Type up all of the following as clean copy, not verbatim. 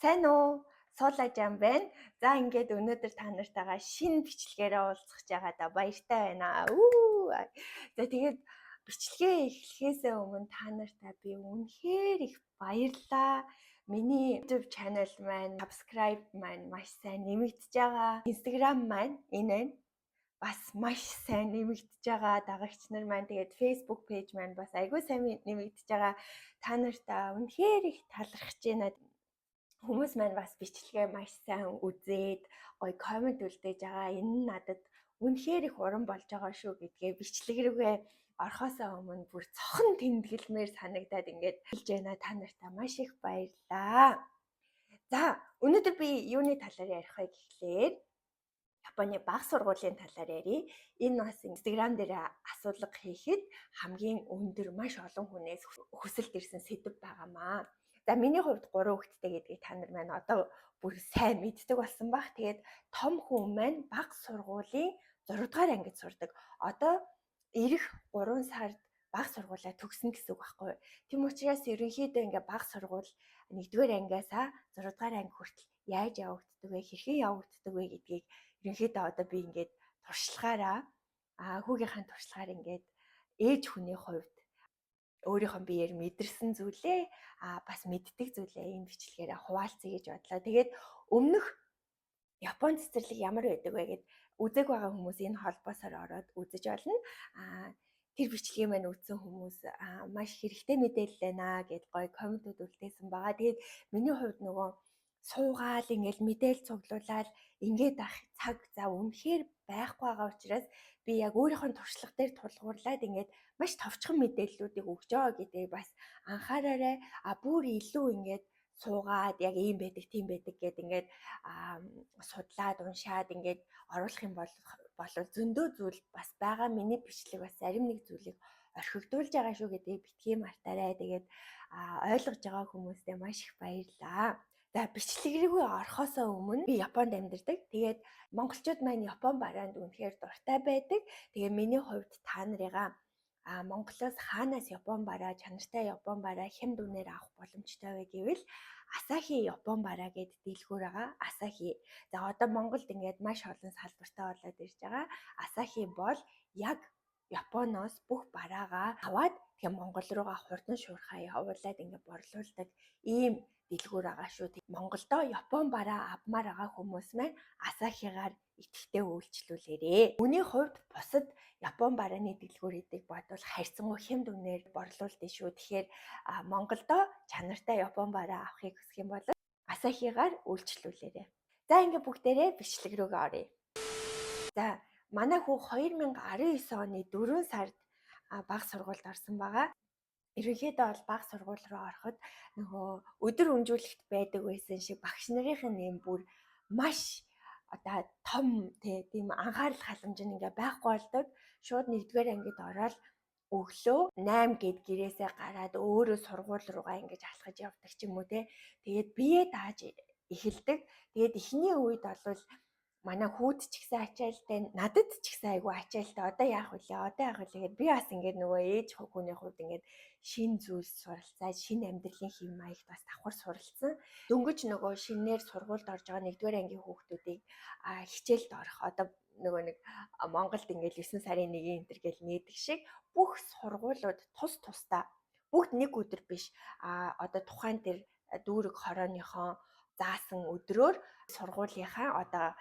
Сайн уу? Суул ажаан байна. За ингээд өнөөдөр та нартайгаа шинэ бичлэгээрээ уулзах жагаадаа баяртай байна. За тэгээд бичлэгээ эхлэхээс өмнө та нартай би үнэхээр их баярлалаа. Миний YouTube channel маань, subscribe маань маш сайн нэмэгдэж байгаа. Instagram маань энэ байна. Бас маш сайн нэмэгдэж байгаа. Дагагч нар маань тэгээд Facebook page маань бас айгүй сайн нэмэгдэж байгаа. Та нартай үнэхээр их талархаж байна. Хүмүүс маань бас бичлэгээ маш сайн үзээд гоё комент үлдээж байгаа. Энэ нь надад үнэхээр их уран болж байгаа шүү гэдгээ бичлэг рүүгээ орхосоо өмнө бүр цохон тэмдэглэмээр санагдаад ингээд хэлж байна. Та нартай маш их баярлалаа. За, өнөөдөр би юуны талаар ярих вэ гэхлээр Японы бага сургуулийн талаар ярив. Энэ бас Instagram дээр асуулга хийхэд хамгийн өндөр маш олон хүнээс хүсэлт ирсэн сэдв байгаамаа. За миний хувьд 3 хүүхэдтэй гэдгийг та нар маань одоо бүр сайн мэддэг болсон баг. Тэгээд том хүн маань бага сургуулийн 6 дугаар ангид сурдаг. Одоо ирэх 3 сард бага сургуулаа төгснө гэсэн үг байхгүй юу? Тийм учраас ерөнхийдөө ингээ бага сургууль 1-р ангиасаа 6 дугаар анги хүртэл яаж явагддаг вэ? Хэрхэн явагддаг вэ гэдгийг ерөнхийдөө одоо би ингээд туршлагаараа хүүгийнхаа туршлагаар ингээд ээж хүний хувьд өөрийнхөө биеэр мэдэрсэн зүйлээ бас мэддэг зүйлээ энэ бичлэгээрээ хуваалцъя гэж бодлоо. Тэгээд өмнөх Япон цэцэрлэг ямар байдаг вэ гэд үзег байгаа хүмүүс энэ холбоосоор ороод үзэж болно. Тэр бичлэгийг маань үзсэн хүмүүс маш хэрэгтэй мэдээлэл байна гэд гоё комментууд үлдээсэн байгаа. Тэгээд миний хувьд нөгөө суугаал ингээл мэдээл цуглуулаад ингээд ах цаг зав үнэхээр байхгүй байгаа учраас би яг өөрийнхөө туршлага дээр тулгуурлаад ингээд маш товчхон мэдээллүүдийг өгч байгаа гэдгийг бас анхаараарай. Бүр илүү ингээд суугаад яг ийм байдаг, тийм байдаг гэд ингээд судлаад уншаад ингээд оруулах юм бол зөндөө зүйл бас байгаа. Миний бичлэг бас зарим нэг зүйлийг орхигдуулж байгаа шүү гэдгийг битгий мартаарай. Тэгээд ойлгож байгаа хүмүүстээ маш их баярлалаа. За бичлэг рүү орохоосоо өмнө би Японд амьдардаг. Тэгээд монголчууд маань Япон бараанд үнэхээр дуртай байдаг. Тэгээ миний хувьд та нарыгаа Монголоос хаанаас Япон бараа, чанартай Япон бараа хэм дүнээр авах боломжтой вэ гэвэл Асахи Япон бараа гэд дэлгүүр байгаа. Асахи. За одоо Монголд ингээд маш олон салбартай болоод ирж байгаа. Асахи бол яг Японоос бүх бараагаа аваад тэгээ Монгол руугаа хурдан шуурхаа явуулаад ингээд борлуулдаг ийм дэлгүүр байгаа шүү. Монголдо Япон бараа авмаар байгаа хүмүүс маань Асахигаар идэвхтэй үйлчлүүлээрээ. Үүний хувьд бусад Япон барааны дэлгүүрүүдийг бодвол харьцангуй хэм дүнээр борлуулдаг шүү. Тэгэхээр Монголдо чанартай Япон бараа авахыг хүсэх юм бол Асахигаар үйлчлүүлээрэй. За ингээд бүгдээрээ бичлэг рүүгээ оръё. За манай хүү 2019 оны 4 сард бага сургуульд орсон байгаа. Ерөнхийдөө бол бага сургууль руу ороход нөгөө өдөр өмжүүлэлт байдаг байсан шиг багш нарын нэм бүр маш одоо том тийм анхаарал халамж нь ингээ байхгүй болдог. Шууд 1-р ангид ороод өглөө 8 гэд гэрээсээ гараад өөрөө сургууль руугаа ингэж алхаж явдаг ч юм уу те. Тэгээд бие дааж эхэлдэг. Тэгээд эхний үед бол манай хүүд ч ихсэн ачаалтай, надад ч ихсэн айгүй ачаалтай. Одоо яах вэ? Одоо яах вэ гэхэд би бас ингээд нөгөө ээж хүний хувьд ингээд шин зүйлс суралцаад, шин амьдралын хэм маягт бас давхар суралцсан. Дөнгөж нөгөө шинээр сургуульд орж байгаа 1-р ангийн хүүхдүүдийг хичээлд орох одоо нөгөө нэг Монголд ингээд 9 сарын 1-ийн энтер гэл нээдэг шиг бүх сургуулиуд тус тусдаа бүгд нэг өдөр биш одоо тухайн тэр дүүрэг хорооныхоо заасан өдрөөр сургуулийнхаа одоо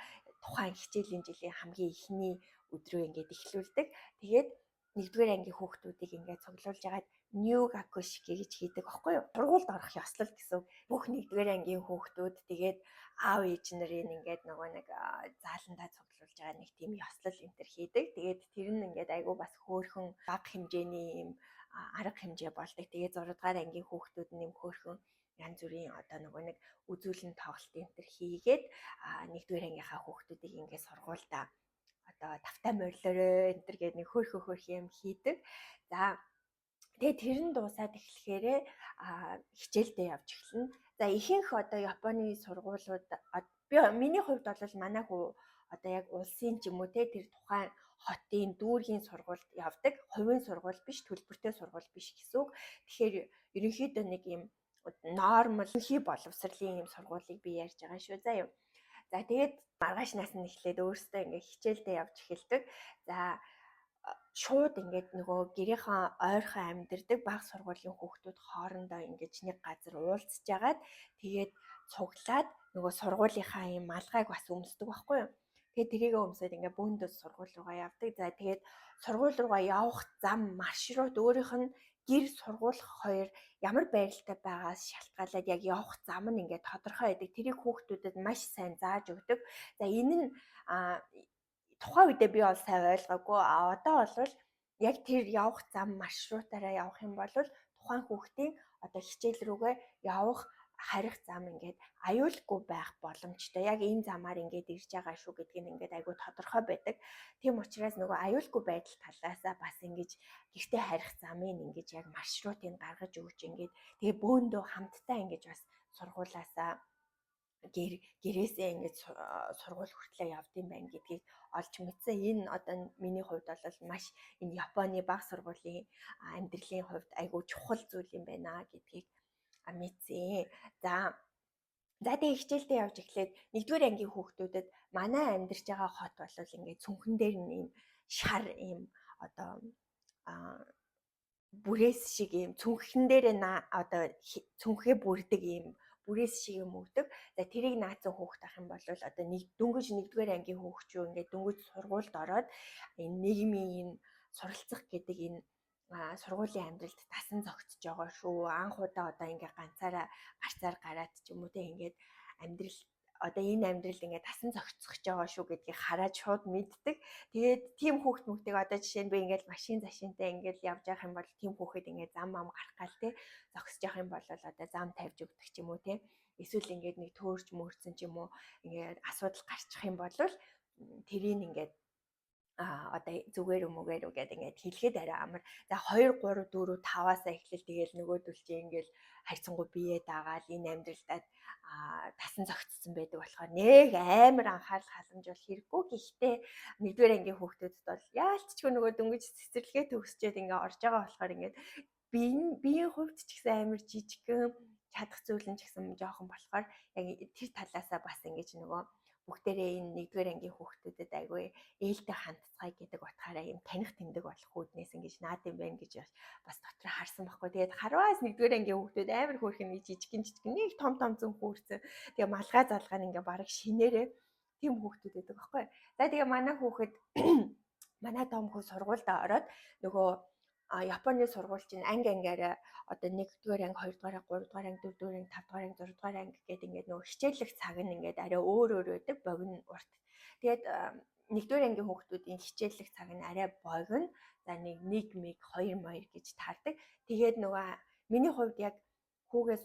тухайн хичээлийн жилийн хамгийн ихний өдрөө ингээд эхлүүлдэг. Тэгээд 1-р ангийн хүүхдүүдийг ингээд цуглуулж агаад new gakushiki гэж хийдэг аахгүй юу? Сургуульд орох ёслол гэсэн. Бүх 1-р ангийн хүүхдүүд тэгээд аав ээж нарын ингээд нөгөө нэг зааландаа цуглуулж байгаа нэг тийм ёслол энтер хийдэг. Тэгээд тэр нь ингээд айгүй бас хөөрхөн бага хэмжээний юм арга хэмжээ болдог. Тэгээд 6 дугаар ангийн хүүхдүүд нь юм хөөрхөн янз бүрийн одоо нөгөө нэг үзүүлэн тоглолт энтер хийгээд 1-р ангийнхаа хүүхдүүдийг ингээд сургуультай одоо тавтай морилорой энтер гэдэг нэг хөөх юм хийдэг. За тэгээ тэр нь дуусаад эхлэхээрээ хичээлдээ явж эхэлнэ. За ихэнх одоо Японы сургуулиуд миний хувьд бол манай хүү одоо яг улсын ч юм уу те тэр тухайн хотын дүүргийн сургуульд явдаг. Хувийн сургууль биш, төлбөртэй сургууль биш гэсэн үг. Тэгэхээр ерөнхийдөө нэг юм нормал хий боловсролын юм сургуулийг би ярьж байгаа шүү. За юу. За тэгээд маргааш насны эхлээд өөрөөсөө ингээ хичээлдээ явж эхэлдэг. За шууд ингээд нөгөө гэрийнхаа ойрхон амьдардаг бага сургуулийн хүүхдүүд хоорондоо ингээд нэг газар уулзж агаад тэгээд цуглаад нөгөө сургуулийнхаа юм малгайг бас өмсдөг байхгүй юу. Тэгээд тэрийг өмсөд ингээд бөөндөө сургууль руугаа явдаг. За тэгээд сургууль руугаа явах зам маршрут өөрийнх нь гэр сургууль хоёр ямар байралтай байгаас шалтгаалаад яг явах зам нь ингээд тодорхой байдаг. Тэрийг хүүхдүүдэд маш сайн зааж өгдөг. За энэ нь тухайн үедээ би бол сайн ойлгоогүй. Одоо бол яг тэр явах зам маршрутаараа явах юм бол тухайн хүүхдийн одоо хичээл рүүгээ явах харих зам ингээд аюулгүй байх боломжтой. Яг энэ замаар ингээд ирж байгаа шүү гэдг нь ингээд айгүй тодорхой байдаг. Тийм учраас нөгөө аюулгүй байдал талаасаа бас ингэж гэртээ харих замыг ингэж яг маршрутыг гаргаж өгч ингээд тэгээ бөөндөө хамтдаа ингэж бас сургуулаасаа гэрээсээ ингэж сургууль хүртлээ явдсан байна гэдгийг олж мэдсэн. Энэ одоо миний хувьд бол маш энэ Японы бага сургуулийн амьдралын хувьд айгүй чухал зүйл юм байна гэдгийг мэдсэн. За тэгээ хичээлдээ явж эхлээд 1-р ангийн хүүхдүүдэд манай амьдарч байгаа хот бол ингээд цүнхэн дээр нь ийм шар ийм одоо бүрээс шиг ийм цүнхэн дээр одоо цүнхээ бүрдэг ийм бүрээс шиг юм өгдөг. За тэрийг наацсан хүүхд ах юм бол одоо дөнгөж 1-р ангийн хүүхчүү ингээд дөнгөж сургуульд ороод энэ нийгмийн энэ суралцах гэдэг энэ сургуулийн амьдралд тасан зогтж байгаа шүү. Анх удаа одоо ингээ ганцаараа гарцаар гараад ч юм уу те ингээд амьдрал одоо энэ амьдралд ингээ тасан зогцож байгаа шүү гэдгийг хараад шууд мэддэг. Тэгээд тийм хүүхд мөхтийг одоо жишээ нь би ингээл машин зашинтай ингээл явж явах юм бол тийм хүүхэд ингээ зам ам гарах гал те зогсож явах юм бол одоо зам тавьж өгдөг ч юм уу те. Эсвэл ингээд нэг төөрч мөрцөн ч юм уу ингээд асуудал гарчих юм бол тэрийг ингээд одоо зүгээр өмөгээр үгээд ингээд хэлэхэд арай амар. За 2 3 4 5-аас эхлэл тэгэл нөгөөдөл чи ингээд харьцангуй бие дагаал энэ амьдралдаа тасан зогтсон байдаг болохоор нэг амар анхаарал халамжуул хэрэггүй. Гэхдээ 1-р ангийн хүүхдүүдэд бол яалтчгүй нөгөө дөнгөж цэцэрлэгээ төгсчээд ингээд орж байгаа болохоор ингээд биеийн хувьд ч гэсэн амар жижигхэн чадах зүйл нь ч гэсэн жоохон болохоор яг тэр талаасаа бас ингэж нөгөө бүгдээрээ энэ 1-р ангийн хүүхдүүдэд айгүй ээлтэй хандцгаая гэдэг утгаараа юм таних тэмдэг болох үүднээс ингэж наад юм байна гэж бас дотор харсан байхгүй. Тэгээд харваас 1-р ангийн хүүхдүүд амар хөөрхөн жижигэн нэг том зүн хүүрцэн. Тэгээ малгай залгаа нь ингээ бараг шинээрээ тийм хүүхдүүд байдаг байхгүй. За тэгээ манай хүүхэд манай том хүү сургуультай ороод нөгөө Японы сургууль чинь ангиараа одоо 1-р анги, 2-р анги, 3-р анги, 4-р анги, 5-р анги, 6-р анги гэдэг ингээд нөгөө хичээллэх цаг нь ингээд арай өөр байдаг, богино урт. Тэгээд 1-р ангийн хүүхдүүдийн хичээллэх цаг нь арай богино. За нэг миг 2 моёр гэж таардаг. Тэгээд нөгөө миний хувьд яг хүүгээс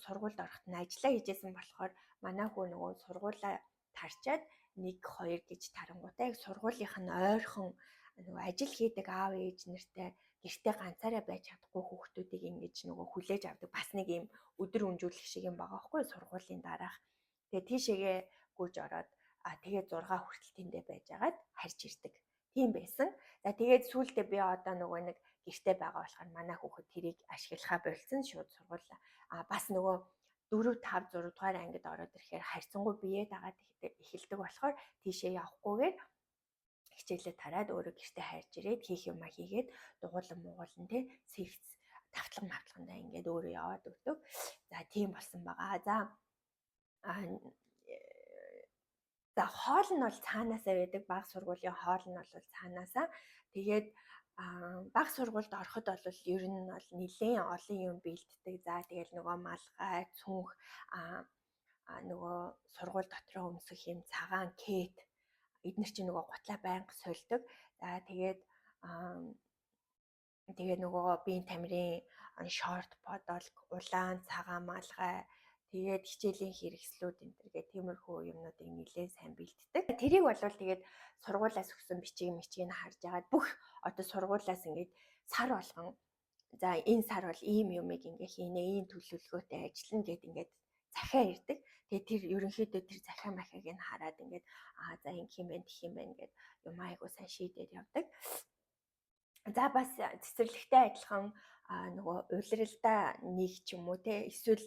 сургуульд ороход нь ажиллаа хийжсэн болохоор манай хүү нөгөө сургуулаа тарчаад 1 2 гэж тарангуудаа яг сургуулийнх нь ойрхон нөгөө ажил хийдэг аав ээж нартай гэртээ ганцаараа байж чадахгүй хүүхдүүдийг ингэж нөгөө хүлээж авдаг бас нэг юм өдөр өнжүүлэх шиг юм байгаа байхгүй сургуулийн дараах. Тэгээ тийшээгээ гүйж ороод тэгээд 6 хүртэл тэндээ байж агаад харж ирдэг. Тийм байсан. За тэгээд сүүлдээ би одоо нөгөө нэг гэртээ байгаа болохоор манай хүүхэд тэрийг ашиглахаа болцсон шууд сургууль бас нөгөө 4 5 6 дугаар ангид ороод ирэхээр харьцангуй бие дагаад эхэлдэг болохоор тийшээ явахгүйгээр хичээлээ тараад өөрөө гэртээ хайрж ирээд хийх юмаа хийгээд дугуулan муугуулan те сэрц тавтлан мавтлгандаа ингээд өөрөө яваад өгдөг. За тийм болсон байгаа. За хоол нь бол цаанаасаа байдаг. Бага сургуулийн хоол нь бол цаанаасаа. Тэгээд бага сургуульд ороход бол ер нь бол нэлээд олон юм бэлддэг. За тэгэл нөгөө малгай, цүнх нөгөө сургууль дотроо өмсөх юм цагаан кет эдгээр чинь нөгөө гутлаа байнга сольдог. За тэгээд нөгөө биеийн тамирын шорт, подолк, улаан, цагаан малгай тэгээд хичээлийн хэрэгслүүд энэ төр гэх тиймэрхүү юмнуудыг нэлээд сайн бэлддэг. Тэрийг бол тэгээд сургуулиас өгсөн бичгийг харж агаад бүх одоо сургуулиас ингээд сар болгон за энэ сар бол ийм юмыг ингээ хийнэ, ийм төлөвлөгөөтэй ажиллана гэд ингээд захиа ирдэг. Тэгээд тэр ерөнхийдөө тэр захиа махыг нь хараад ингээд за ингэх юм байна, тэх юм байна гэд юм айгуу сайн шийдээд явдаг. За бас цэцэрлэгтэй адилхан нөгөө улиралдаа нэг ч юм уу те эсвэл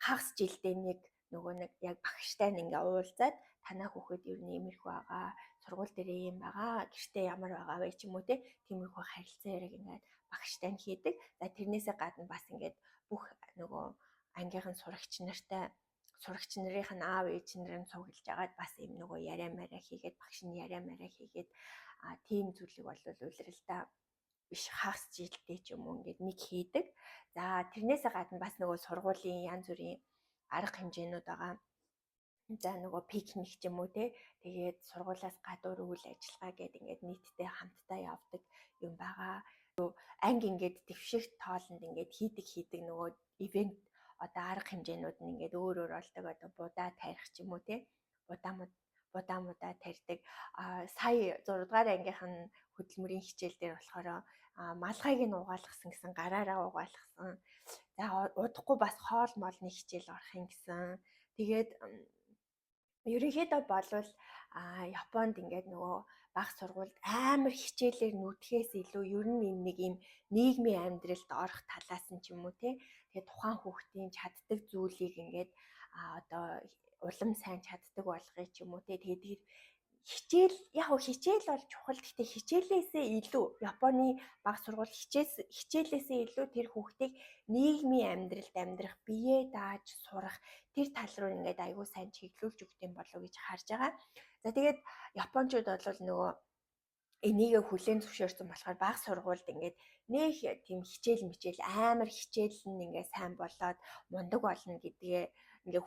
хагас жилдээ нэг нөгөө нэг яг багштай нь ингээ уулзаад танаа хүүхэд ер нь иймэрхүү байгаа, сургууль дээрээ юм байгаа, гэртээ ямар байгаа вэ ч юм уу те тиймэрхүү харилцан яриаг ингээд багштай нь хийдэг. За тэрнээсээ гадна бас ингээд бүх нөгөө ангийнхан сурагч нарын аав ээж нарын цуглаж агаад бас юм нөгөө яриа мараа хийгээд багш нь яриа мараа хийгээд тийм зүйлийг бол улиралдаа биш хагас жилдээ ч юм уу ингээд нэг хийдэг. За тэрнээсээ гадна бас нөгөө сургуулийн янз бүрийн арга хэмжээнүүд байгаа. За нөгөө пикник ч юм уу те тэгээд сургуулиас гадуур үйл ажиллагаа гэдэг ингээд нийтдээ хамтдаа явдаг юм байгаа. Анги ингээд дэвшигт тоолонд ингээд хийдэг нөгөө ивент одоо арга хэмжээнүүд нь ингээд өөр болдог. Одоо будаа тарих ч юм уу те будаа тарьдаг. Сая 6 дугаар ангийнхан хөдөлмөрийн хичээл дээр болохоор малгайг нь угаалгасан гэсэн гараараа угаалгасан. За удахгүй бас хоол молны хичээл орохын гэсэн. Тэгээд ерөнхийдөө болвол Японд ингээд нөгөө баг сургуульд амар хичээлээр нүдэхээс илүү ер нь нэг юм нийгмийн амьдралд орох талаас нь ч юм уу те тэгээд тухайн хүүхдийн чаддаг зүйлийг ингээд одоо улам сайн чаддаг болгоё ч юм уу те тэгээд хичээл бол чухал. Гэхдээ хичээлээсээ илүү Японы баг сургууль хичээлээсээ илүү тэр хүүхдийг нийгмийн амьдралд амьдрах, биеэ дааж сурах тэр тал руу ингээд аягүй сайн чиглүүлж өгд юм болов уу гэж харж байгаа. За тэгээд японочууд бол нөгөө энийгээ хүлээн зөвшөөрсөн болохоор баг сургуульд ингээд нэг тийм хичээл амар хичээл нь ингээд сайн болоод мундаг болно гэдгээ ингээд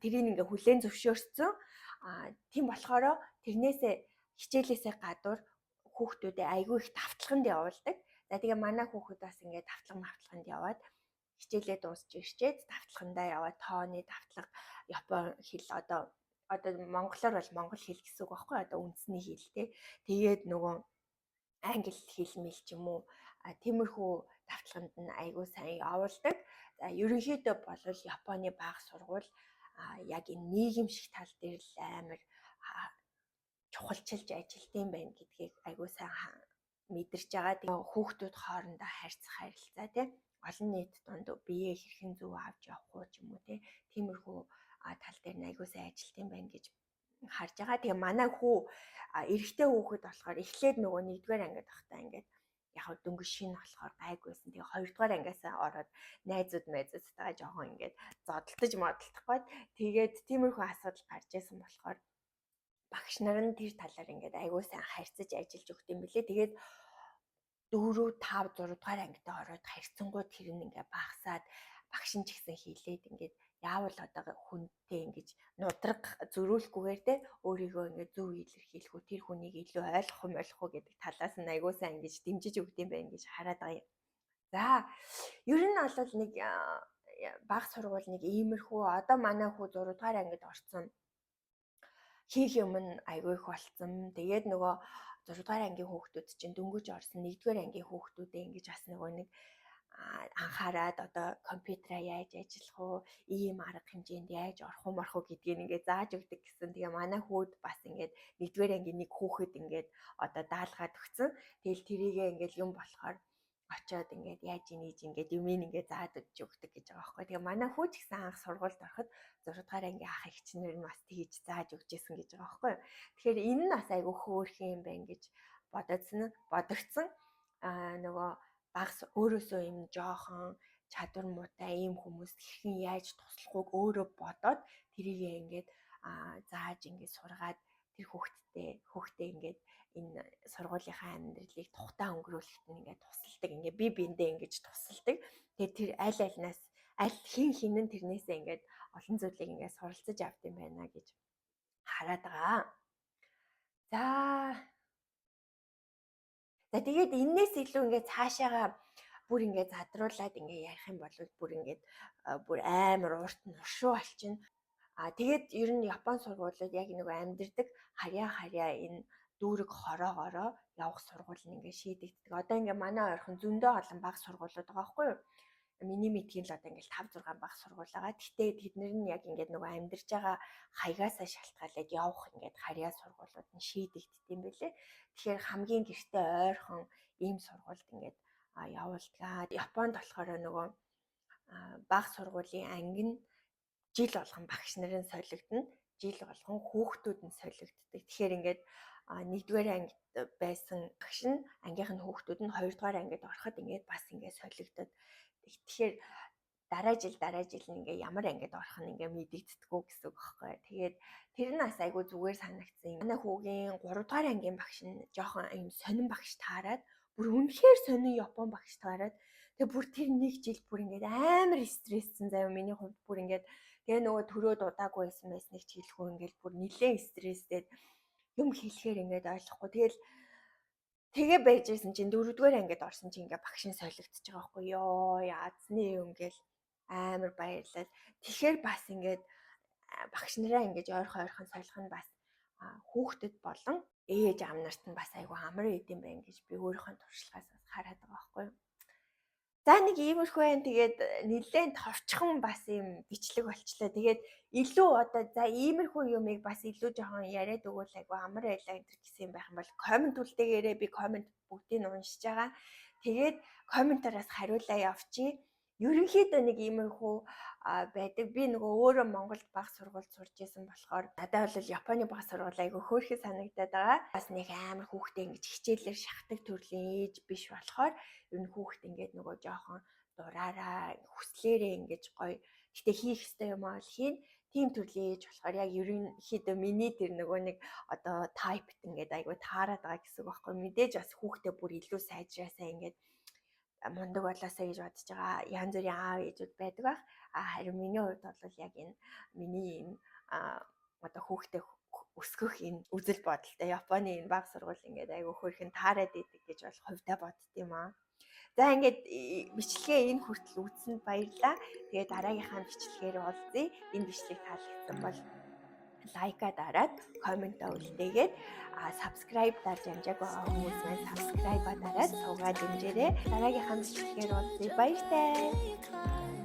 тэрийг ингээ хүлээн зөвшөөрсөн. Тийм болохоор тэрнээсээ хичээлээсээ гадуур хүүхдүүдээ айгүй их давталганд явуулдаг. За тэгээ манай хүүхэд бас ингээ давталганд яваад хичээлээ дуусч ирчээд давталгандаа яваад тооны давтлага Япон хэл одоо монголоор бол монгол хэл гэсэн үг байхгүй одоо үндэсний хэл те. Тэгээд нөгөө англи хэл мэл ч юм уу тиймэрхүү давталганд нь айгүй сайн явуулдаг. За ерөнхийдөө бол Японы бага сургууль яг энэ нийгэмшиг тал дээр л амар чухалчилж ажилтсан байна гэдгийг аягүй сайн мэдэрч байгаа. Тэгээ хүүхдүүд хоорондоо харьцах харилцаа тийм олон нийт донд биеэ хэрхэн зөв авч явах уу ч юм уу тиймэрхүү тал дээр нь аягүй сайн ажилтсан байна гэж харж байгаа. Тэгээ манай эрэгтэй хүүхэд болохоор эхлээд нөгөө 1-р ангид байхдаа ингээд яг дөнгөж шинэ болохоор гайгүйсэн. Тэгээ 2-р ангиасаа ороод найзуудтайгаа жоохон ингээд зодтолтож модолтохгүй. Тэгээд тиймэрхүү асуудал гарч ирсэн болохоор багш нар нь тэр талаар ингээд аягүй сайн харьцаж ажиллаж өгд юм билээ. Тэгээд 4, 5, 6 дугаар ангидаа ороод харьцангуй тэр нь ингээд багасаад багш нь ч гэсэн хийлээд ингээд яавал одоо хүнтэй ингэж нудраг зөрүүлэхгүйгээр те өөрийгөө ингээд зөв илэрхийлэх үү тэр хүнийг илүү ойлгох уу гэдэг талаас нь аягүй сайн ингэж дэмжиж өгд юм байна гэж хараад байгаа юм. За ер нь бол нэг баг сургууль нэг иймэрхүү одоо манай хүү 6 дугаар ангид орсон хийх юм нь аягүй их болцсон. Тэгээд нөгөө 6 дугаар ангийн хүүхдүүд чинь дөнгөж орсон 1-р ангийн хүүхдүүдээ ингэж бас нөгөө нэг анхаарад одоо компьютераа яаж ажиллах уу, ийм арга хэмжээнд яаж орох уу марх уу гэдгийг ингээд зааж өгдөг гэсэн. Тэгээ манай хүүд бас ингээд 1-р ангийн нэг хүүхэд ингээд одоо даалгаад өгсөн. Тэгэл тэрийгээ ингээд юм болохоор очиод ингээд яаж ийж ингээд юмыг ингээд заад өгдөг гэж байгаа байхгүй. Тэгээ манай хүү ч гэсэн анх сургуульд ороход 6 дугаар ангийн ах эгчнэр нь бас тэгж зааж өгч байсан гэж байгаа байхгүй. Тэгэхээр энэ нь бас айгүй хөөрхөн юм байна гэж бодогдсон. Нөгөө багс өөрөөсөө юм жоохон чадвар муутай ийм хүмүүс хэрхэн яаж туслахыг өөрөө бодоод тэрийг ингээд зааж ингээд сургаад тэр хүүхдээ ингээд энэ сургуулийнхаа амьдралыг тухтаа өнгөрүүлэхэд нь ингээд тусалдаг. Ингээд би биэндээ ингэж тусалдаг. Тэгээд тэр аль хин нь тэрнээсээ ингээд олон зүйлийг ингээд суралцаж авд юм байна гэж хараад байгаа. За тэгээд энээс илүү ингээд цаашаага бүр ингээд задруулаад ингээд ярих юм бол бүр амар урт нуршуу болчихно. Тэгээд ер нь Япон сургуулиуд яг нэг амьдэрдэг харьяа энэ дүүрэг хороогоороо явах сургууль нь ингээд шийдэгддэг. Одоо ингээд манай ойрхон зөндөө олон бага сургуулиуд байгаа байхгүй юу? миний мэдхийн л одоо ингээл 5 6 баг сургууль байгаа. Гэхдээ тэднэр нь яг ингээд нөгөө амьдарч байгаа хаягаасаа шалтгаалаад явах ингээд харьяа сургуулиуд нь шийдэгддэг юм бэлээ. Тэгэхээр хамгийн гэртээ ойрхон ийм сургуульд ингээд явуулдаг. Японд болохоор нөгөө баг сургуулийн анги нь жил болгон багш нарын солигдно. Жил болгон хүүхдүүд нь солигддог. Тэгэхээр ингээд 1-р ангид байсан багш нь ангийнх нь хүүхдүүд нь 2-р ангид ороход ингээд бас ингээд солигдоод. Тэгэхээр дараа жил ингээ ямар ангид орох нь ингээ мэдэгддэггүй гэсэн үг байхгүй. Тэгээд тэр нь бас айгүй зүгээр санагдсан. Манай хүүгийн 3-р ангийн багш нь жоохон юм сонин багш таарад, бүр үнэхээр сонин Япон багш таарад. Тэгээд бүр тэр нэг жил бүр ингээд амар стресссэн заяа миний хувьд бүр ингээд тэгээ нөгөө төрөөд удаагүй байсан байсныг ч хэлэхгүй ингээд бүр нэлээд стресстэй юм хэлэхээр ингээд ойлгохгүй. Тэгээ байж исэн чинь 4-р ангид орсон чинь ингээ багш нь солигдож байгаа байхгүй ёо яазны юм гээл амар баярлал. Тэгэхээр бас ингээд багш нараа ингэж ойрхон солих нь бас хүүхдэд болон ээж аав нарт нь бас айгүй амар идэм байх гэж би өөрийнхөө туршлагаас бас хараад байгаа байхгүй юу. За нэг иймэрхүү байх. Тэгээд нэлээд товчхон бас юм бичлэг болчлоо. Тэгээд илүү одоо за иймэрхүү юмыг бас илүү жоохон яриад өгвөл айгүй амар байлаа энэ гэсэн юм байх юм бол комент үлдээгээрээ би комент бүгдийг нь уншиж байгаа. Тэгээд комментараас хариулаа явчих. Ерөнхийдөө нэг иймэрхүү байдаг. Би нөгөө өөрөө Монголд баг сургуульд сурж исэн болохоор надад бол Японы баг сургууль айгүй хөөрхөн санагдаад байгаа. Бас нэг амар хүүхдээ ингэж хичээлээр шахдаг төрлийн ээж биш болохоор ер нь хүүхд ингээд нөгөө жоохон дураараа хүслээрээ ингэж гоё. Гэтэ хийх ёстой юм аа л хийн. Тийм төрлийн ээж болохоор яг ерөнхийдөө миний тэр нөгөө нэг одоо тайпт ингээд айгүй таарад байгаа гэсэн үг байхгүй. Мэдээж бас хүүхдээ бүр илүү сайжраасаа ингээд мундаг болоосаа гэж бодож байгаа янз бүрийн аав ээжүүд байдаг байх. Харин миний хувьд бол яг энэ миний энэ одоо хүүхдээ өсгөх энэ үзэл бодолтой Японы энэ баг сургууль ингээд айгүй хөөрхөн таарад идэг гэж бол хувьдаа бодд юм аа. За ингээд бичлэгээ энэ хүртэл үзсэнд баярлалаа. Тэгээ дараагийнхаа бичлэгээр уулзъя. Энэ бичлэг таалагдсан бол лайка дараад комментаа үлдээгээд subscribe дарж амжааг байгаа хүмүүс маань subscribe дараад суугаад дэмжээрэй. Дараагийнхаа бичлэгээр уулзъя. Баяртай.